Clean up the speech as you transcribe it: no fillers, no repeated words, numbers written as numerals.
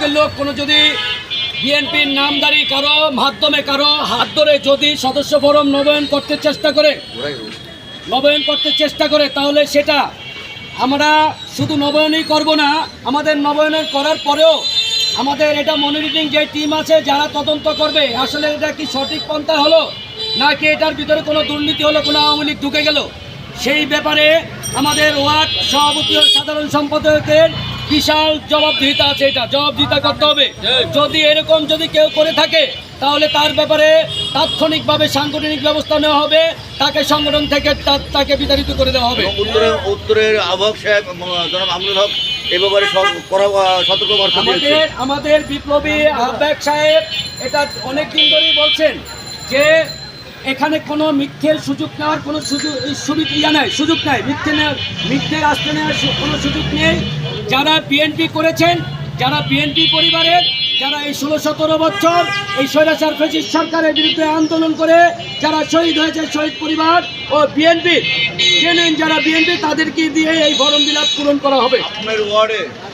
দিকের লোক কোনো যদি বিএনপির নামদারি কারো মাধ্যমে কারো হাত ধরে যদি সদস্য ফরম নবায়ন করতে চেষ্টা করে তাহলে সেটা আমরা শুধু নবায়নই করব না, আমাদের নবায়ন করার পরেও আমাদের এটা মনিটরিং যে টিম আছে যারা তদন্ত করবে আসলে এটা কি সঠিক পন্থা হলো নাকি এটার ভিতরে কোনো দুর্নীতি হলো, কোনো আওয়ামী লীগ ঢুকে গেল, সেই ব্যাপারে আমাদের ওয়ার্ড সভাপতি ও সাধারণ সম্পাদকের বিশাল জবাবদিহিতা আছে। এটা জবাবদিহিতা করতে হবে। যদি এরকম যদি কেউ করে থাকে তাহলে তার ব্যাপারে তাৎক্ষণিকভাবে সাংগঠনিক ব্যবস্থা নেওয়া হবে, তাকে সংগঠন থেকে তাকে বিতাড়িত করে দেওয়া হবে। উত্তরের আহ্বায়ক সাহেব জনাব আমরুল হক এ ব্যাপারে সতর্কবার্তা দিয়েছেন। আমাদের বিপ্লবী আহ্বায়ক সাহেব এটা অনেক দিন ধরেই বলছেন যে এখানে কোনো মিথ্যের সুযোগ নেওয়ার কোনো সুযোগ নাই, মিথ্যের আশ্রয় নেওয়ার কোনো সুযোগ নেই। যারা বিএনপি করেছেন, যারা বিএনপি পরিবারের, যারা এই 16-17 বছর এই স্বৈরাচার ফ্যাসিস্ট সরকারের বিরুদ্ধে আন্দোলন করে যারা শহীদ হয়েছে, শহীদ পরিবার ও বিএনপি জেনেন যারা বিএনপি তাদেরকে দিয়ে এই ফরম বিলাপ পূরণ করা হবে। আপনার ওয়ার্ডে